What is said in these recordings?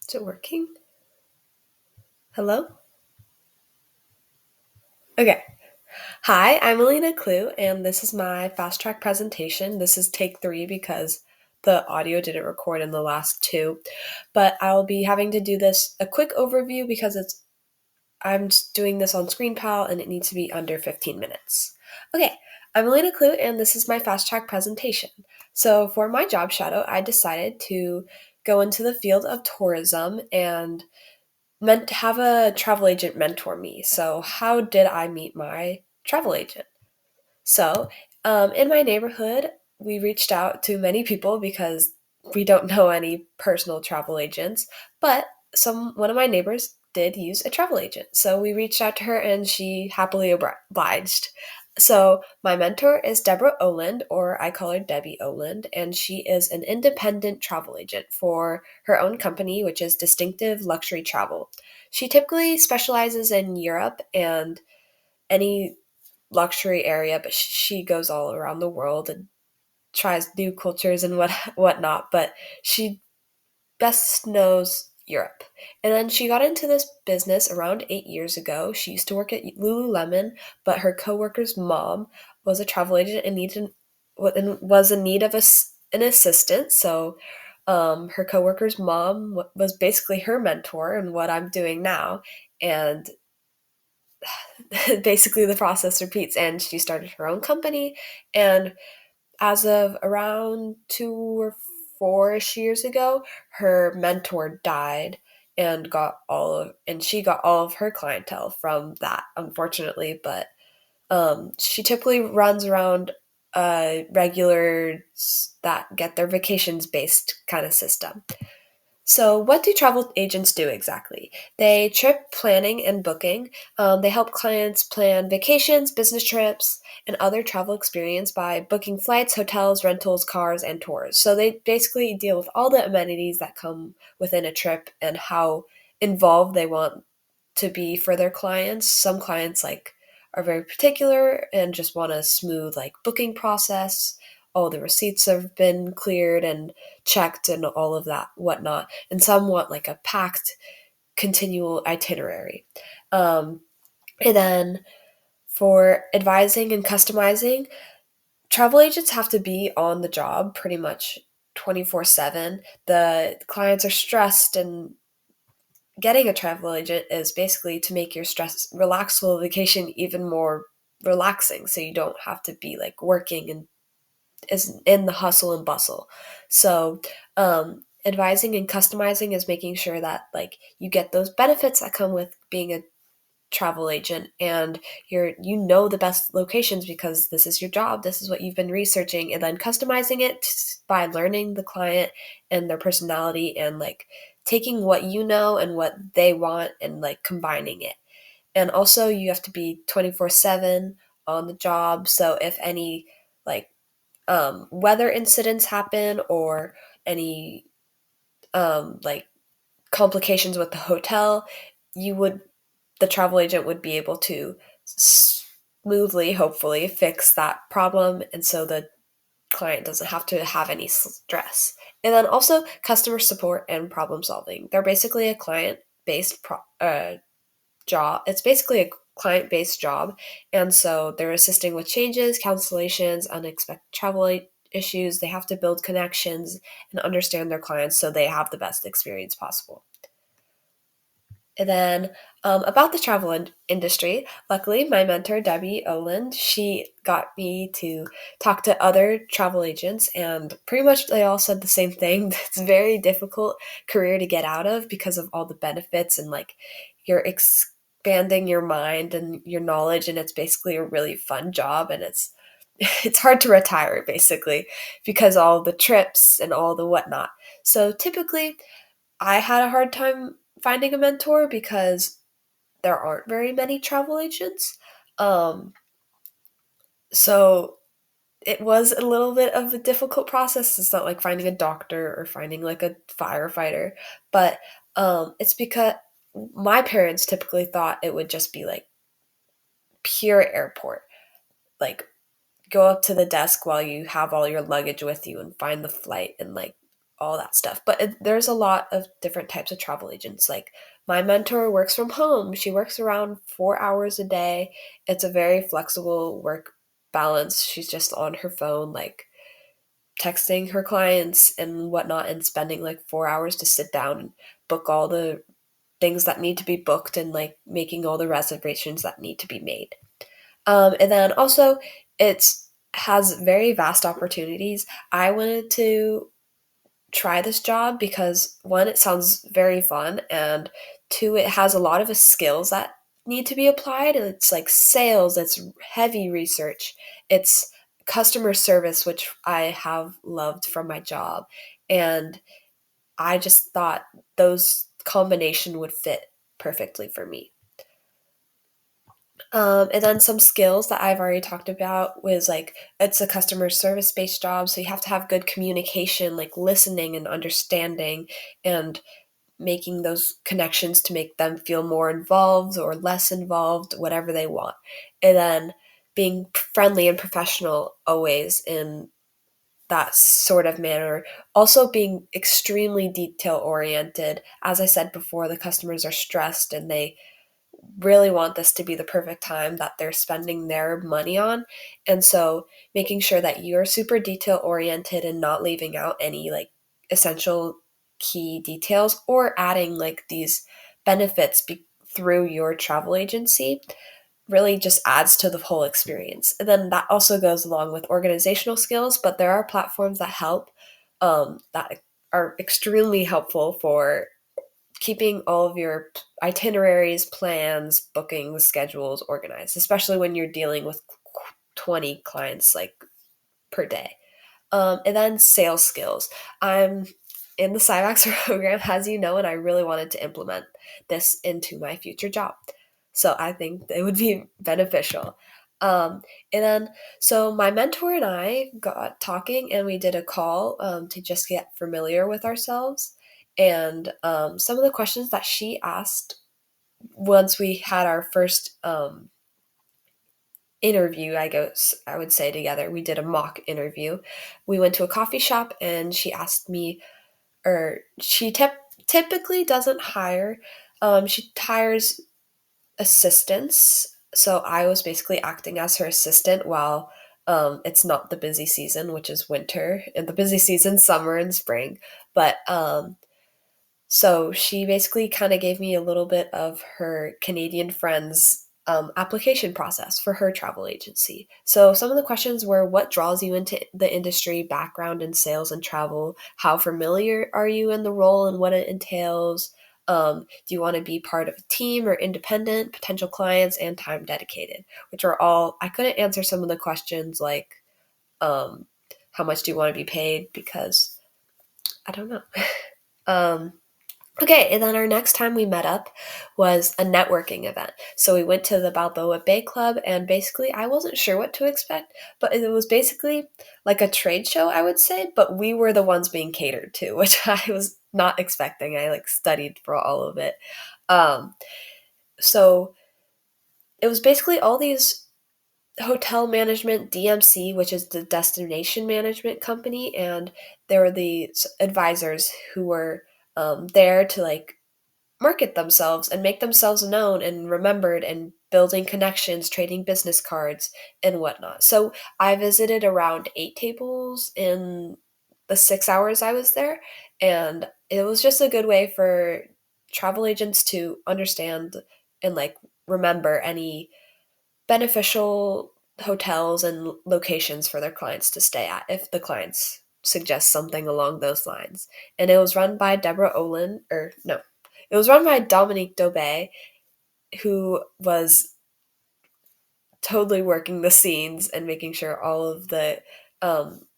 Is it working? Hello? Okay. Hi, I'm Alina Clue, and this is my fast track presentation. This is take three because the audio didn't record in the last two, but I'll be having to do this a quick overview because I'm just doing this on ScreenPal and it needs to be under 15 minutes. Okay, I'm Alina Clue, and this is my fast track presentation. So for my job shadow, I decided to go into the field of tourism and meant to have a travel agent mentor me. So, how did I meet my travel agent? So, in my neighborhood, we reached out to many people because we don't know any personal travel agents, but one of my neighbors did use a travel agent. So we reached out to her and she happily obliged. So my mentor is Deborah Oland, or I call her Debbie Oland, and she is an independent travel agent for her own company, which is Distinctive Luxury Travel. She typically specializes in Europe and any luxury area, but she goes all around the world and tries new cultures and whatnot. But she best knows Europe. And then she got into this business around 8 years ago. She used to work at Lululemon, but her coworker's mom was a travel agent and was in need of an assistant. So her coworker's mom was basically her mentor in what I'm doing now. And basically the process repeats, and she started her own company, and as of around 2 or 4-ish years ago, her mentor died and she got all of her clientele from that, unfortunately. But she typically runs around regulars that get their vacations based kind of system. So, what do travel agents do exactly? They trip planning and booking. They help clients plan vacations, business trips, and other travel experience by booking flights, hotels, rentals, cars, and tours. So, they basically deal with all the amenities that come within a trip and how involved they want to be for their clients. Some clients are very particular and just want a smooth booking process. All the receipts have been cleared and checked and all of that whatnot. And some want a packed continual itinerary. Um, and then for advising and customizing, travel agents have to be on the job pretty much 24/7. The clients are stressed, and getting a travel agent is basically to make your relaxful vacation even more relaxing, so you don't have to be working and is in the hustle and bustle. So, advising and customizing is making sure that you get those benefits that come with being a travel agent, and you know the best locations because this is your job, this is what you've been researching, and then customizing it by learning the client and their personality, and taking what you know and what they want and combining it. And also you have to be 24/7 on the job, so if any like weather incidents happen or any like complications with the hotel, you would the travel agent would be able to smoothly, hopefully, fix that problem, and so the client doesn't have to have any stress. And then also customer support and problem solving. They're basically a client based job. It's basically a client based job, and so they're assisting with changes, cancellations, unexpected travel issues. They have to build connections and understand their clients so they have the best experience possible. And then about the travel industry, luckily my mentor Debbie Oland, she got me to talk to other travel agents, and pretty much they all said the same thing. It's a very difficult career to get out of because of all the benefits, and you're expanding your mind and your knowledge, and it's basically a really fun job, and it's hard to retire basically because all the trips and all the whatnot. So typically I had a hard time finding a mentor because there aren't very many travel agents. Um, so it was a little bit of a difficult process. It's not like finding a doctor or finding a firefighter, but it's because my parents typically thought it would just be pure airport, like go up to the desk while you have all your luggage with you and find the flight and all that stuff. But there's a lot of different types of travel agents. Like my mentor works from home. She works around 4 hours a day. It's a very flexible work balance. She's just on her phone, like texting her clients and whatnot, and spending like 4 hours to sit down and book all the things that need to be booked and like making all the reservations that need to be made. And then also, it's has very vast opportunities. I wanted to try this job because one, it sounds very fun, and two, it has a lot of skills that need to be applied. It's like sales, it's heavy research, it's customer service, which I have loved from my job. And I just thought those combination would fit perfectly for me. And then some skills that I've already talked about was like it's a customer service based job, so you have to have good communication, like listening and understanding, and making those connections to make them feel more involved or less involved, whatever they want. And then being friendly and professional always in that sort of manner. Also, being extremely detail oriented. As I said before, the customers are stressed and they really want this to be the perfect time that they're spending their money on. And so making sure that you're super detail oriented and not leaving out any like essential key details or adding like these benefits through your travel agency really just adds to the whole experience. And then that also goes along with organizational skills, but there are platforms that help that are extremely helpful for keeping all of your itineraries, plans, bookings, schedules organized, especially when you're dealing with 20 clients like per day. And then sales skills. I'm in the Cyvax program, as you know, and I really wanted to implement this into my future job. So I think it would be beneficial. And then, so my mentor and I got talking and we did a call to just get familiar with ourselves. And some of the questions that she asked once we had our first interview, I would say together, we did a mock interview. We went to a coffee shop and she asked me, or she typically doesn't hire, she hires assistants. So I was basically acting as her assistant while it's not the busy season, which is winter, and the busy season, summer and spring. But so she basically kind of gave me a little bit of her Canadian friends' application process for her travel agency. So some of the questions were what draws you into the industry, background in sales and travel, how familiar are you in the role and what it entails, do you want to be part of a team or independent, potential clients, and time dedicated, which are all, I couldn't answer some of the questions like um, how much do you want to be paid because I don't know. um, Okay, and then our next time we met up was a networking event. So we went to the Balboa Bay Club, and basically, I wasn't sure what to expect, but it was basically like a trade show, I would say, but we were the ones being catered to, which I was not expecting. I like studied for all of it. Um, so it was basically all these hotel management, DMC, which is the destination management company, and there were these advisors who were there to like market themselves and make themselves known and remembered and building connections, trading business cards, and whatnot. So I visited around 8 tables in the 6 hours I was there, and it was just a good way for travel agents to understand and like remember any beneficial hotels and locations for their clients to stay at if the clients suggest something along those lines. And it was run by Deborah Olin, or no, it was run by Dominique Daubé, who was totally working the scenes and making sure all of the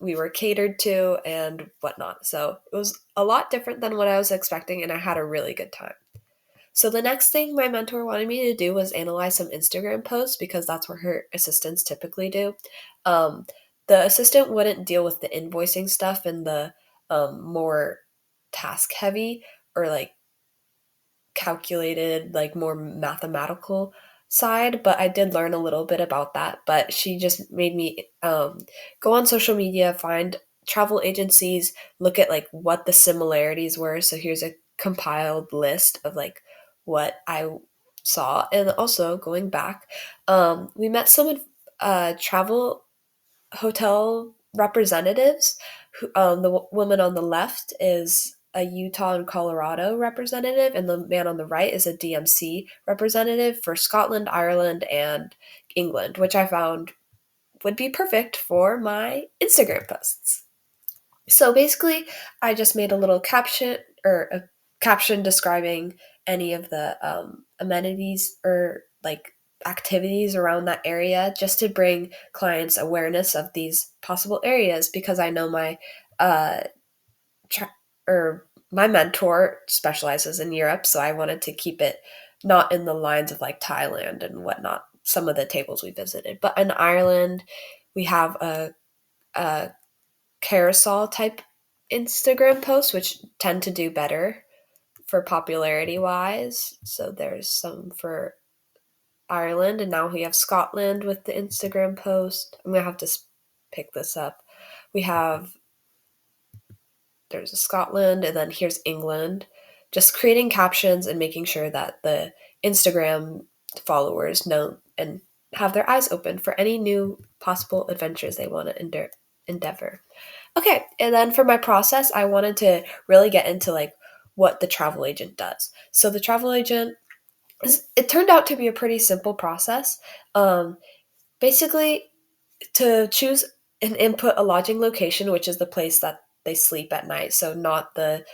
we were catered to and whatnot. So it was a lot different than what I was expecting, and I had a really good time. So the next thing my mentor wanted me to do was analyze some Instagram posts because that's what her assistants typically do. Um, the assistant wouldn't deal with the invoicing stuff and the more task heavy or like calculated, like more mathematical side, but I did learn a little bit about that. But she just made me go on social media, find travel agencies look at like what the similarities were. So here's a compiled list of like what I saw. And also going back, we met some travel hotel representatives. The woman on the left is a Utah and Colorado representative, and the man on the right is a DMC representative for Scotland, Ireland, and England, which I found would be perfect for my Instagram posts. So basically, I just made a little caption or a caption describing any of the amenities or like activities around that area just to bring clients awareness of these possible areas because I know uh, tra- my mentor specializes in Europe, so I wanted to keep it not in the lines of like Thailand and whatnot. Some of the tables we visited, but in Ireland, we have a carousel type Instagram posts, which tend to do better for popularity wise. So there's some for Ireland, and now we have Scotland with the Instagram post. I'm gonna have to pick this up. We have there's a Scotland, and then here's England. Just creating captions and making sure that the Instagram followers know and have their eyes open for any new possible adventures they want to endeavor. Okay, and then for my process, I wanted to really get into like what the travel agent does. So the travel agent it turned out to be a pretty simple process. Basically, to choose and input a lodging location, which is the place that they sleep at night. So not the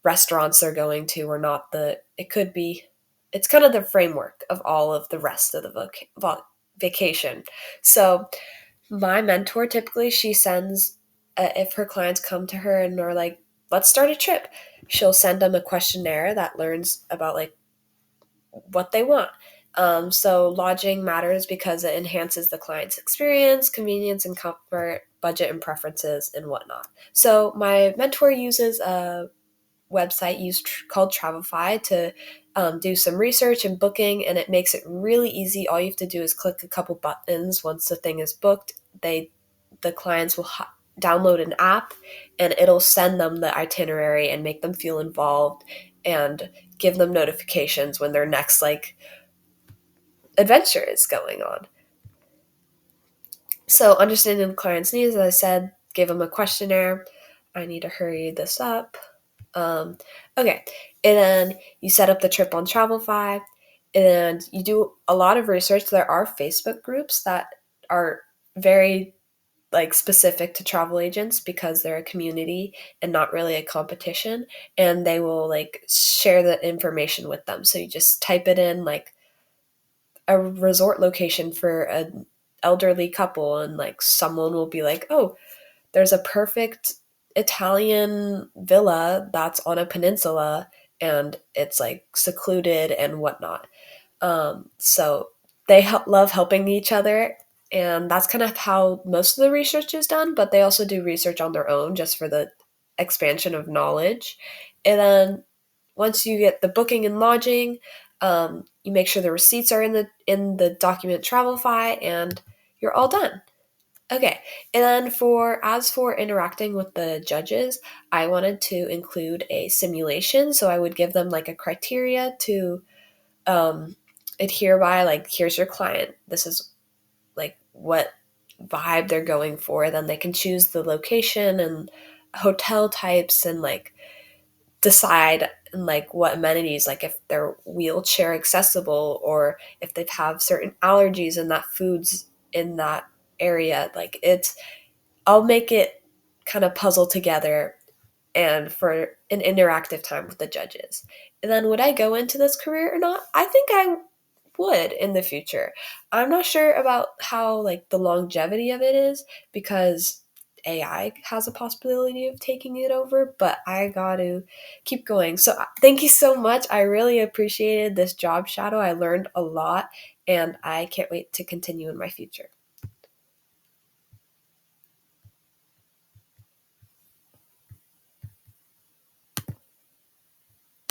restaurants they're going to, or not the. It could be. It's kind of the framework of all of the rest of the vacation. So my mentor typically she sends if her clients come to her and are like, let's start a trip, she'll send them a questionnaire that learns about like what they want. So lodging matters because it enhances the client's experience, convenience and comfort, budget and preferences and whatnot. So my mentor uses a website called Travelify to do some research and booking, and it makes it really easy. All you have to do is click a couple buttons. Once the thing is booked, the clients will download an app, and it'll send them the itinerary and make them feel involved and give them notifications when their next like adventure is going on. So understanding the client's needs, as I said, give them a questionnaire. I need to hurry this up. Um, okay, and then you set up the trip on Travelify, and you do a lot of research. There are Facebook groups that are very like specific to travel agents because they're a community and not really a competition, and they will like share the information with them. So you just type it in like a resort location for an elderly couple, and like someone will be like, oh, there's a perfect Italian villa that's on a peninsula and it's like secluded and whatnot. So they love helping each other, and that's kind of how most of the research is done. But they also do research on their own just for the expansion of knowledge. And then once you get the booking and lodging, you make sure the receipts are in the document Travelify, and you're all done. Okay, and then for interacting with the judges, I wanted to include a simulation. So I would give them like a criteria to um, adhere by. Like, here's your client. This is like what vibe they're going for. Then they can choose the location and hotel types and like decide and like what amenities, like if they're wheelchair accessible or if they have certain allergies and that foods in that area. Like it's I'll make it kind of puzzle together and for an interactive time with the judges. And then would I go into this career or not? I think I would in the future. I'm not sure about how like the longevity of it is because AI has a possibility of taking it over, but I got to keep going. So thank you so much. I really appreciated this job shadow. I learned a lot and I can't wait to continue in my future.